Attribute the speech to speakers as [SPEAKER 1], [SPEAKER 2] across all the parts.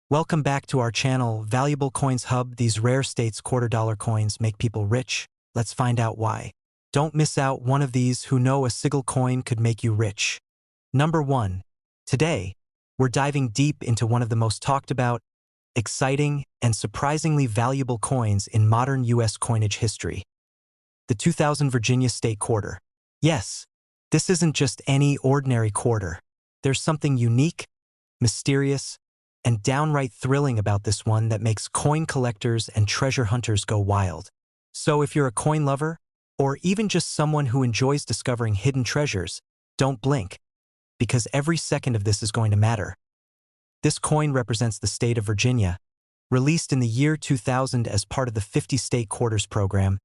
[SPEAKER 1] Welcome back to our channel, Valuable Coins Hub. These rare states $quarter coins make people rich. Let's find out why. Don't miss out one of these who know a single coin could make you rich. Number 1. Today, we're diving deep into one of the most talked about, exciting, and surprisingly valuable coins in modern U.S. coinage history. The 2000 Virginia State Quarter. Yes, this isn't just any ordinary quarter. There's something unique, mysterious, and downright thrilling about this one that makes coin collectors and treasure hunters go wild. So if you're a coin lover, or even just someone who enjoys discovering hidden treasures, don't blink, because every second of this is going to matter. This coin represents the state of Virginia, released in the year 2000 as part of the 50-state quarters program,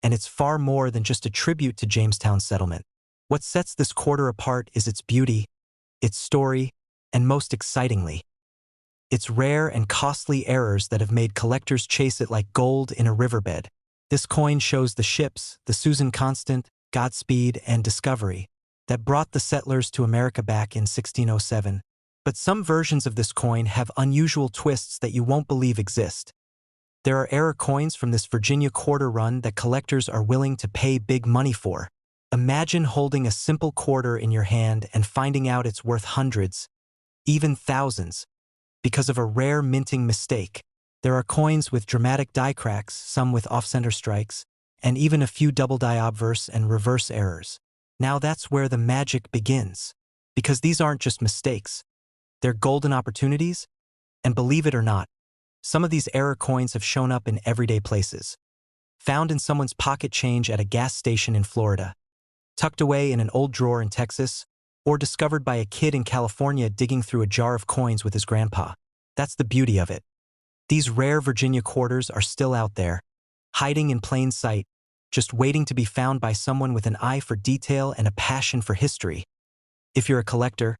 [SPEAKER 1] and it's far more than just a tribute to Jamestown's settlement. What sets this quarter apart is its beauty, its story, and most excitingly, its rare and costly errors that have made collectors chase it like gold in a riverbed. This coin shows the ships, the Susan Constant, Godspeed, and Discovery, that brought the settlers to America back in 1607. But some versions of this coin have unusual twists that you won't believe exist. There are error coins from this Virginia quarter run that collectors are willing to pay big money for. Imagine holding a simple quarter in your hand and finding out it's worth hundreds, even thousands, because of a rare minting mistake. There are coins with dramatic die cracks, some with off-center strikes, and even a few double die obverse and reverse errors. Now that's where the magic begins, because these aren't just mistakes. They're golden opportunities, and believe it or not, some of these error coins have shown up in everyday places. Found in someone's pocket change at a gas station in Florida, tucked away in an old drawer in Texas, or discovered by a kid in California digging through a jar of coins with his grandpa. That's the beauty of it. These rare Virginia quarters are still out there, hiding in plain sight, just waiting to be found by someone with an eye for detail and a passion for history. If you're a collector,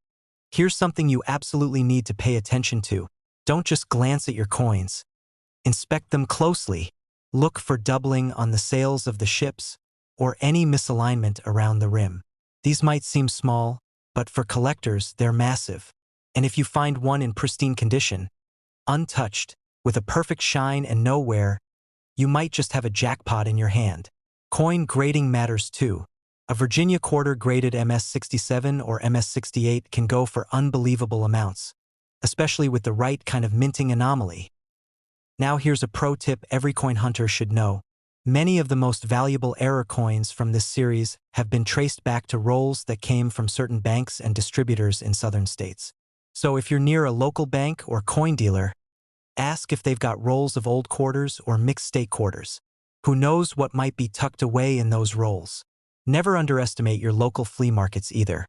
[SPEAKER 1] here's something you absolutely need to pay attention to. Don't just glance at your coins. Inspect them closely. Look for doubling on the sails of the ships or any misalignment around the rim. These might seem small, but for collectors, they're massive. And if you find one in pristine condition, untouched, with a perfect shine and no wear, you might just have a jackpot in your hand. Coin grading matters too. A Virginia quarter graded MS-67 or MS-68 can go for unbelievable amounts, especially with the right kind of minting anomaly. Now here's a pro tip every coin hunter should know. Many of the most valuable error coins from this series have been traced back to rolls that came from certain banks and distributors in southern states. So if you're near a local bank or coin dealer, ask if they've got rolls of old quarters or mixed state quarters. Who knows what might be tucked away in those rolls? Never underestimate your local flea markets either.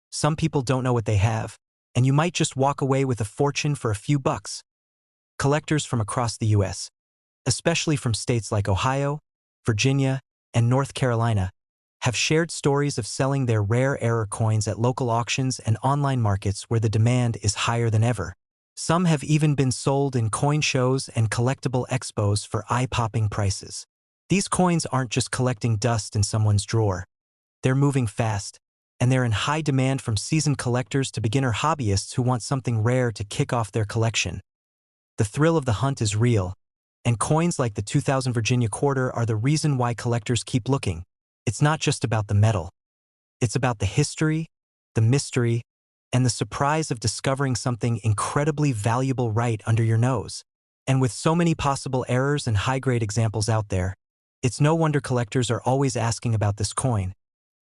[SPEAKER 1] Some people don't know what they have, and you might just walk away with a fortune for a few bucks. Collectors from across the U.S., especially from states like Ohio, Virginia, and North Carolina, have shared stories of selling their rare error coins at local auctions and online markets where the demand is higher than ever. Some have even been sold in coin shows and collectible expos for eye-popping prices. These coins aren't just collecting dust in someone's drawer. They're moving fast, and they're in high demand from seasoned collectors to beginner hobbyists who want something rare to kick off their collection. The thrill of the hunt is real, and coins like the 2000 Virginia quarter are the reason why collectors keep looking. It's not just about the metal. It's about the history, the mystery, and the surprise of discovering something incredibly valuable right under your nose. And with so many possible errors and high-grade examples out there, it's no wonder collectors are always asking about this coin.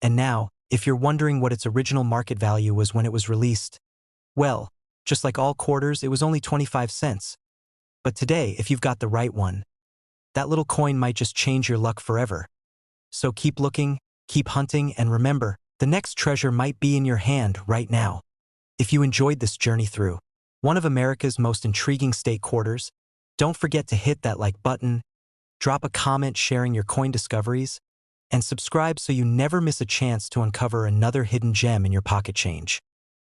[SPEAKER 1] And now, if you're wondering what its original market value was when it was released, well, just like all quarters, it was only 25 cents. But today, if you've got the right one, that little coin might just change your luck forever. So keep looking, keep hunting, and remember, the next treasure might be in your hand right now. If you enjoyed this journey through one of America's most intriguing state quarters, don't forget to hit that like button, drop a comment sharing your coin discoveries, and subscribe so you never miss a chance to uncover another hidden gem in your pocket change.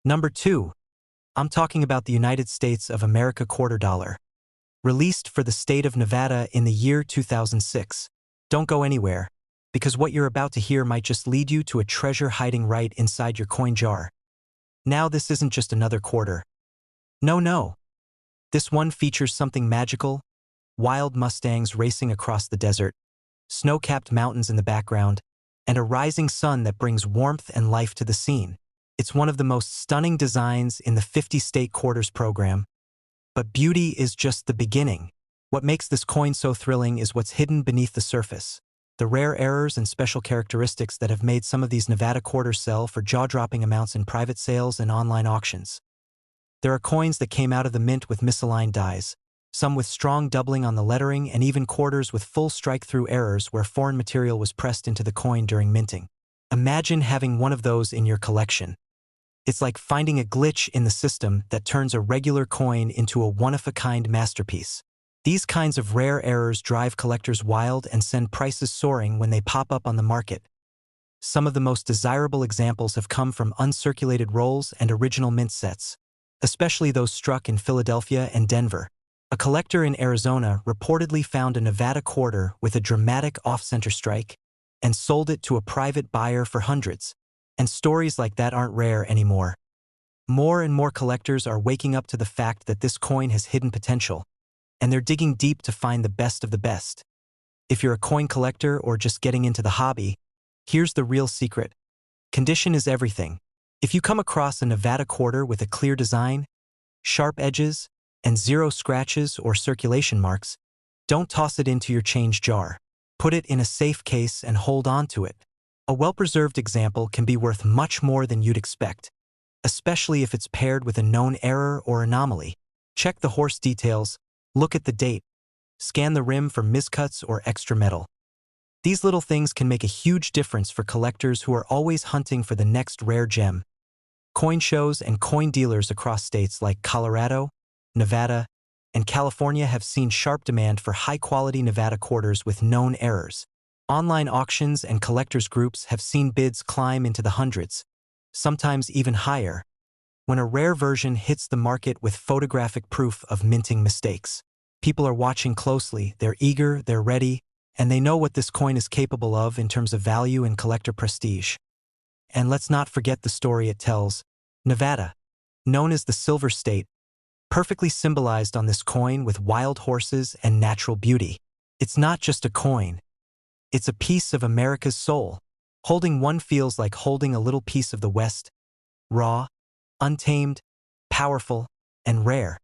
[SPEAKER 1] Number 2. I'm talking about the United States of America quarter dollar. Released for the state of Nevada in the year 2006. Don't go anywhere, because what you're about to hear might just lead you to a treasure hiding right inside your coin jar. Now this isn't just another quarter. No. This one features something magical: wild Mustangs racing across the desert, snow-capped mountains in the background, and a rising sun that brings warmth and life to the scene. It's one of the most stunning designs in the 50-state quarters program. But beauty is just the beginning. What makes this coin so thrilling is what's hidden beneath the surface. The rare errors and special characteristics that have made some of these Nevada quarters sell for jaw-dropping amounts in private sales and online auctions. There are coins that came out of the mint with misaligned dies, some with strong doubling on the lettering, and even quarters with full strike-through errors where foreign material was pressed into the coin during minting. Imagine having one of those in your collection. It's like finding a glitch in the system that turns a regular coin into a one-of-a-kind masterpiece. These kinds of rare errors drive collectors wild and send prices soaring when they pop up on the market. Some of the most desirable examples have come from uncirculated rolls and original mint sets, especially those struck in Philadelphia and Denver. A collector in Arizona reportedly found a Nevada quarter with a dramatic off-center strike and sold it to a private buyer for hundreds. And stories like that aren't rare anymore. More and more collectors are waking up to the fact that this coin has hidden potential, and they're digging deep to find the best of the best. If you're a coin collector or just getting into the hobby, here's the real secret. Condition is everything. If you come across a Nevada quarter with a clear design, sharp edges, and zero scratches or circulation marks, don't toss it into your change jar. Put it in a safe case and hold on to it. A well-preserved example can be worth much more than you'd expect, especially if it's paired with a known error or anomaly. Check the horse details, look at the date, scan the rim for miscuts or extra metal. These little things can make a huge difference for collectors who are always hunting for the next rare gem. Coin shows and coin dealers across states like Colorado, Nevada, and California have seen sharp demand for high-quality Nevada quarters with known errors. Online auctions and collectors groups have seen bids climb into the hundreds, sometimes even higher, when a rare version hits the market with photographic proof of minting mistakes. People are watching closely, they're eager, they're ready, and they know what this coin is capable of in terms of value and collector prestige. And let's not forget the story it tells. Nevada, known as the Silver State, perfectly symbolized on this coin with wild horses and natural beauty. It's not just a coin. It's a piece of America's soul. Holding one feels like holding a little piece of the West, raw, untamed, powerful, and rare.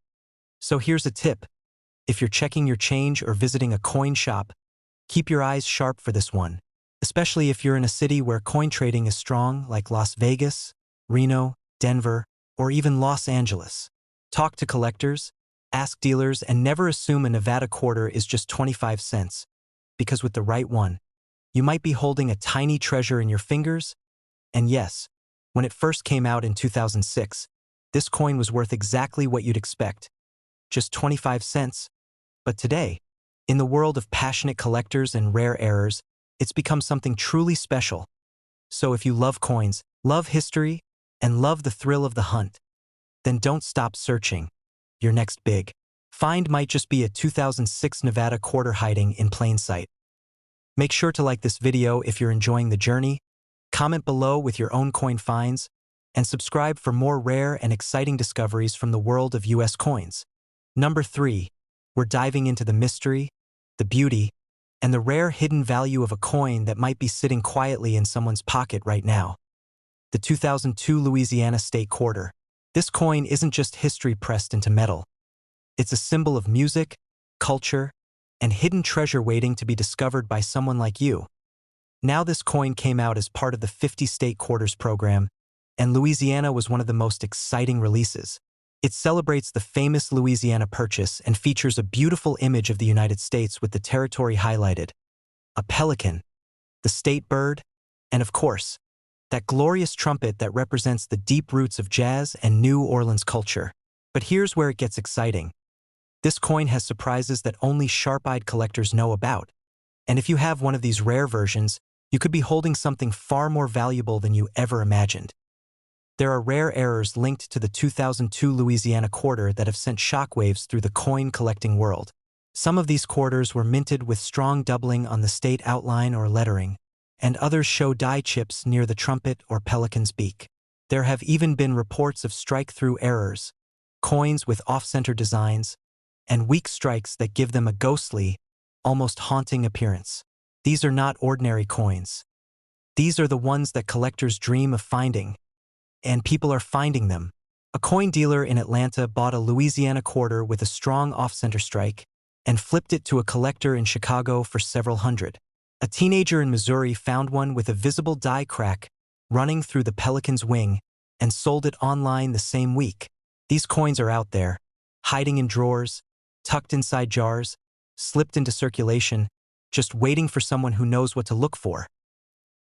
[SPEAKER 1] So here's a tip. If you're checking your change or visiting a coin shop, keep your eyes sharp for this one, especially if you're in a city where coin trading is strong like Las Vegas, Reno, Denver, or even Los Angeles. Talk to collectors, ask dealers, and never assume a Nevada quarter is just 25 cents. Because with the right one, you might be holding a tiny treasure in your fingers. And yes, when it first came out in 2006, this coin was worth exactly what you'd expect, just 25 cents. But today, in the world of passionate collectors and rare errors, it's become something truly special. So if you love coins, love history, and love the thrill of the hunt, then don't stop searching. Your next big find might just be a 2006 Nevada quarter hiding in plain sight. Make sure to like this video if you're enjoying the journey, comment below with your own coin finds, and subscribe for more rare and exciting discoveries from the world of US coins. Number 3, we're diving into the mystery, the beauty, and the rare hidden value of a coin that might be sitting quietly in someone's pocket right now. The 2002 Louisiana State Quarter. This coin isn't just history pressed into metal. It's a symbol of music, culture, and hidden treasure waiting to be discovered by someone like you. Now this coin came out as part of the 50-state quarters program, and Louisiana was one of the most exciting releases. It celebrates the famous Louisiana Purchase and features a beautiful image of the United States with the territory highlighted, a pelican, the state bird, and of course, that glorious trumpet that represents the deep roots of jazz and New Orleans culture. But here's where it gets exciting. This coin has surprises that only sharp-eyed collectors know about. And if you have one of these rare versions, you could be holding something far more valuable than you ever imagined. There are rare errors linked to the 2002 Louisiana quarter that have sent shockwaves through the coin collecting world. Some of these quarters were minted with strong doubling on the state outline or lettering, and others show die chips near the trumpet or pelican's beak. There have even been reports of strike-through errors, coins with off-center designs, and weak strikes that give them a ghostly, almost haunting appearance. These are not ordinary coins. These are the ones that collectors dream of finding, and people are finding them. A coin dealer in Atlanta bought a Louisiana quarter with a strong off-center strike and flipped it to a collector in Chicago for several hundred. A teenager in Missouri found one with a visible die crack running through the pelican's wing and sold it online the same week. These coins are out there, hiding in drawers, tucked inside jars, slipped into circulation, just waiting for someone who knows what to look for.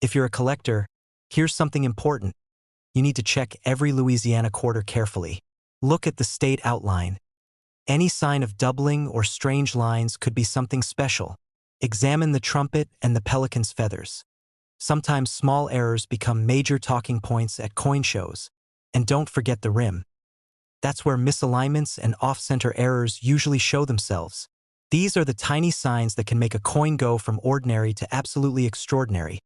[SPEAKER 1] If you're a collector, here's something important. You need to check every Louisiana quarter carefully. Look at the state outline. Any sign of doubling or strange lines could be something special. Examine the trumpet and the pelican's feathers. Sometimes small errors become major talking points at coin shows. And don't forget the rim. That's where misalignments and off-center errors usually show themselves. These are the tiny signs that can make a coin go from ordinary to absolutely extraordinary.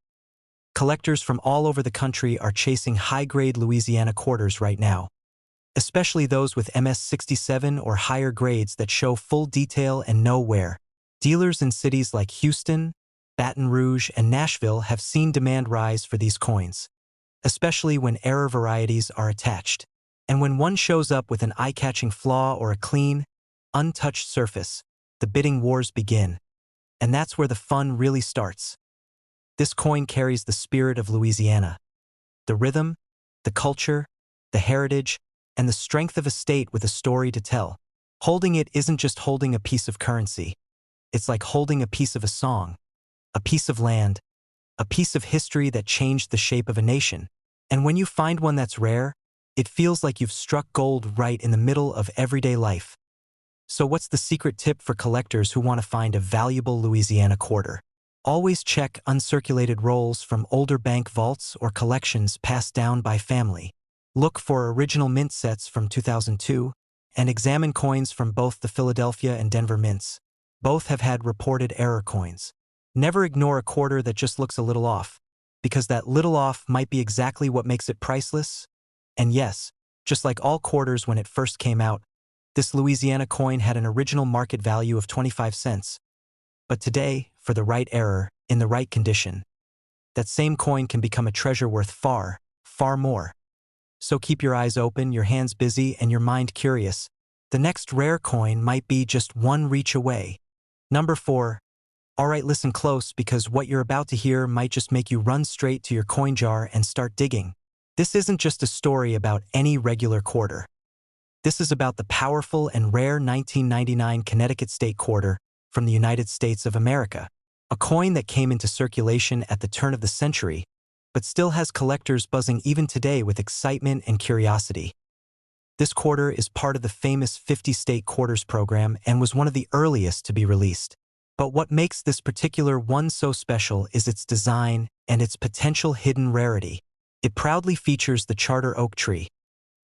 [SPEAKER 1] Collectors from all over the country are chasing high-grade Louisiana quarters right now, especially those with MS-67 or higher grades that show full detail and know wear. Dealers in cities like Houston, Baton Rouge, and Nashville have seen demand rise for these coins, especially when error varieties are attached. And when one shows up with an eye-catching flaw or a clean, untouched surface, the bidding wars begin. And that's where the fun really starts. This coin carries the spirit of Louisiana. The rhythm, the culture, the heritage, and the strength of a state with a story to tell. Holding it isn't just holding a piece of currency. It's like holding a piece of a song, a piece of land, a piece of history that changed the shape of a nation. And when you find one that's rare, it feels like you've struck gold right in the middle of everyday life. So what's the secret tip for collectors who want to find a valuable Louisiana quarter? Always check uncirculated rolls from older bank vaults or collections passed down by family. Look for original mint sets from 2002 and examine coins from both the Philadelphia and Denver mints. Both have had reported error coins. Never ignore a quarter that just looks a little off, because that little off might be exactly what makes it priceless. And yes, just like all quarters when it first came out, this Louisiana coin had an original market value of 25 cents. But today, for the right error, in the right condition, that same coin can become a treasure worth far, far more. So keep your eyes open, your hands busy, and your mind curious. The next rare coin might be just one reach away. Number 4. Alright, listen close, because what you're about to hear might just make you run straight to your coin jar and start digging. This isn't just a story about any regular quarter. This is about the powerful and rare 1999 Connecticut state quarter from the United States of America. A coin that came into circulation at the turn of the century, but still has collectors buzzing even today with excitement and curiosity. This quarter is part of the famous 50 state quarters program and was one of the earliest to be released. But what makes this particular one so special is its design and its potential hidden rarity. It proudly features the charter oak tree,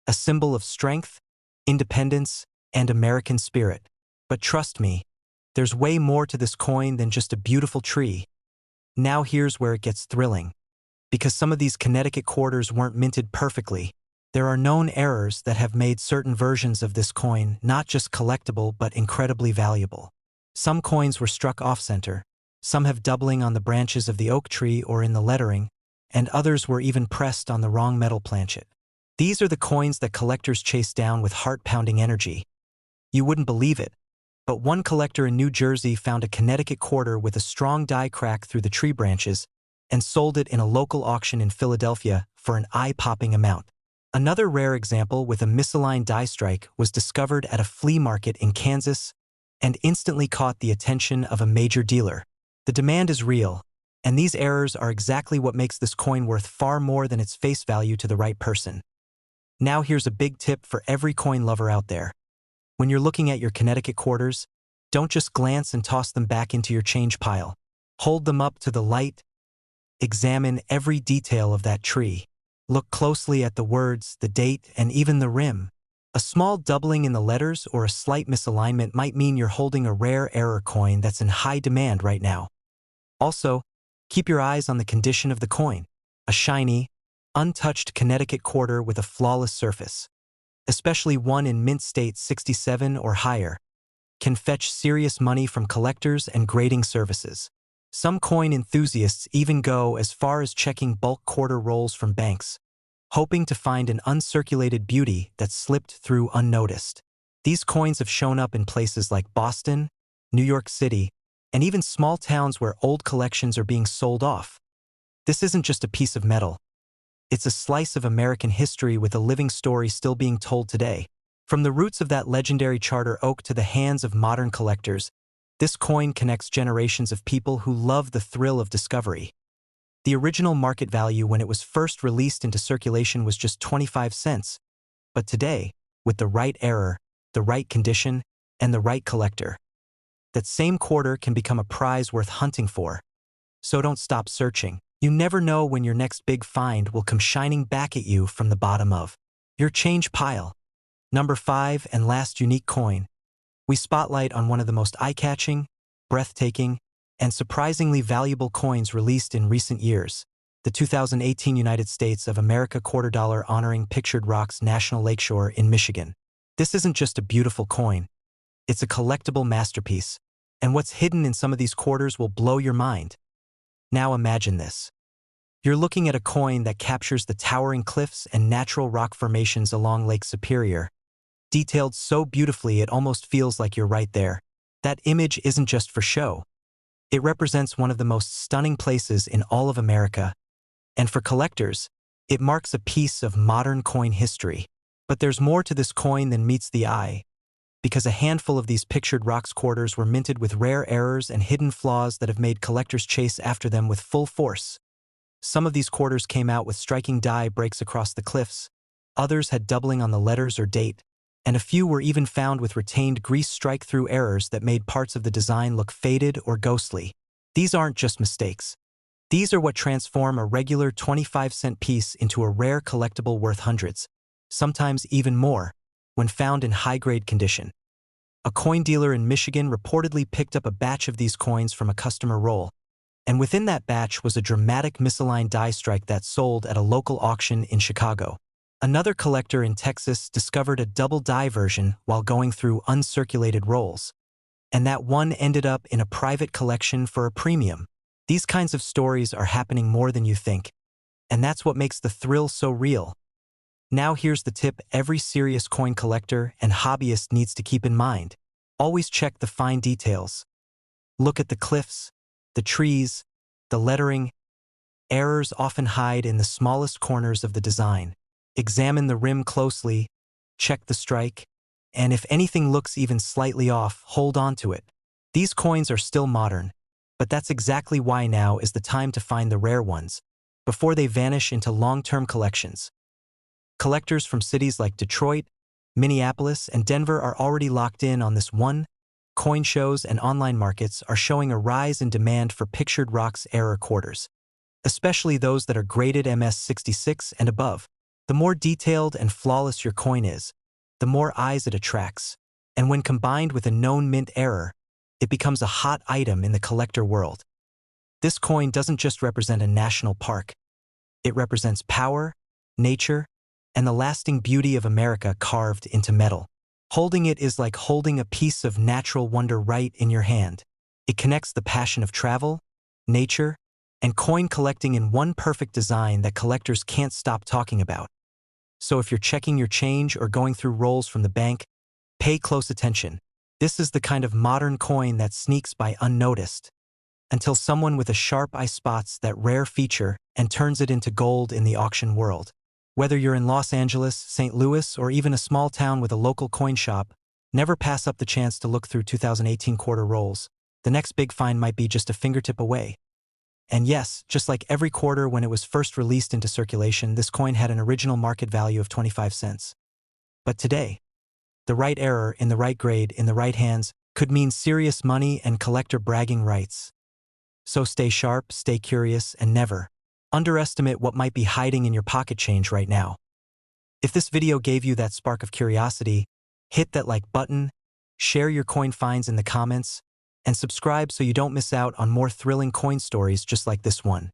[SPEAKER 1] a symbol of strength, independence, and American spirit. But trust me, there's way more to this coin than just a beautiful tree. Now here's where it gets thrilling. Because some of these Connecticut quarters weren't minted perfectly, there are known errors that have made certain versions of this coin not just collectible but incredibly valuable. Some coins were struck off-center, some have doubling on the branches of the oak tree or in the lettering, and others were even pressed on the wrong metal planchet. These are the coins that collectors chase down with heart-pounding energy. You wouldn't believe it, but one collector in New Jersey found a Connecticut quarter with a strong die crack through the tree branches and sold it in a local auction in Philadelphia for an eye-popping amount. Another rare example with a misaligned die strike was discovered at a flea market in Kansas and instantly caught the attention of a major dealer. The demand is real, and these errors are exactly what makes this coin worth far more than its face value to the right person. Now here's a big tip for every coin lover out there. When you're looking at your Connecticut quarters, don't just glance and toss them back into your change pile. Hold them up to the light. Examine every detail of that tree. Look closely at the words, the date, and even the rim. A small doubling in the letters or a slight misalignment might mean you're holding a rare error coin that's in high demand right now. Also, keep your eyes on the condition of the coin. A shiny, untouched Connecticut quarter with a flawless surface, especially one in mint state 67 or higher, can fetch serious money from collectors and grading services. Some coin enthusiasts even go as far as checking bulk quarter rolls from banks, hoping to find an uncirculated beauty that slipped through unnoticed. These coins have shown up in places like Boston, New York City, and even small towns where old collections are being sold off. This isn't just a piece of metal. It's a slice of American history with a living story still being told today. From the roots of that legendary charter oak to the hands of modern collectors, this coin connects generations of people who love the thrill of discovery. The original market value when it was first released into circulation was just 25 cents. But today, with the right error, the right condition, and the right collector, that same quarter can become a prize worth hunting for. So don't stop searching. You never know when your next big find will come shining back at you from the bottom of your change pile. Number 5 and last unique coin. We spotlight on one of the most eye-catching, breathtaking, and surprisingly valuable coins released in recent years, the 2018 United States of America quarter dollar honoring Pictured Rocks National Lakeshore in Michigan. This isn't just a beautiful coin. It's a collectible masterpiece, and what's hidden in some of these quarters will blow your mind. Now imagine this. You're looking at a coin that captures the towering cliffs and natural rock formations along Lake Superior, detailed so beautifully it almost feels like you're right there. That image isn't just for show. It represents one of the most stunning places in all of America, and for collectors, it marks a piece of modern coin history. But there's more to this coin than meets the eye, because a handful of these Pictured Rocks quarters were minted with rare errors and hidden flaws that have made collectors chase after them with full force. Some of these quarters came out with striking die breaks across the cliffs, others had doubling on the letters or date, and a few were even found with retained grease strike-through errors that made parts of the design look faded or ghostly. These aren't just mistakes. These are what transform a regular 25-cent piece into a rare collectible worth hundreds, sometimes even more, when found in high-grade condition. A coin dealer in Michigan reportedly picked up a batch of these coins from a customer roll, and within that batch was a dramatic misaligned die strike that sold at a local auction in Chicago. Another collector in Texas discovered a double die version while going through uncirculated rolls, and that one ended up in a private collection for a premium. These kinds of stories are happening more than you think, and that's what makes the thrill so real. Now here's the tip every serious coin collector and hobbyist needs to keep in mind. Always check the fine details. Look at the cliffs, the trees, the lettering. Errors often hide in the smallest corners of the design. Examine the rim closely, check the strike, and if anything looks even slightly off, hold on to it. These coins are still modern, but that's exactly why now is the time to find the rare ones, before they vanish into long-term collections. Collectors from cities like Detroit, Minneapolis, and Denver are already locked in on this one. Coin shows and online markets are showing a rise in demand for Pictured Rocks error quarters, especially those that are graded MS-66 and above. The more detailed and flawless your coin is, the more eyes it attracts, and when combined with a known mint error, it becomes a hot item in the collector world. This coin doesn't just represent a national park. It represents power, nature, and the lasting beauty of America carved into metal. Holding it is like holding a piece of natural wonder right in your hand. It connects the passion of travel, nature, and coin collecting in one perfect design that collectors can't stop talking about. So if you're checking your change or going through rolls from the bank, pay close attention. This is the kind of modern coin that sneaks by unnoticed, until someone with a sharp eye spots that rare feature and turns it into gold in the auction world. Whether you're in Los Angeles, St. Louis, or even a small town with a local coin shop, never pass up the chance to look through 2018 quarter rolls. The next big find might be just a fingertip away. And yes, just like every quarter when it was first released into circulation, this coin had an original market value of 25 cents. But today, the right error in the right grade in the right hands could mean serious money and collector bragging rights. So stay sharp, stay curious, and never underestimate what might be hiding in your pocket change right now. If this video gave you that spark of curiosity, hit that like button, share your coin finds in the comments, and subscribe so you don't miss out on more thrilling coin stories just like this one.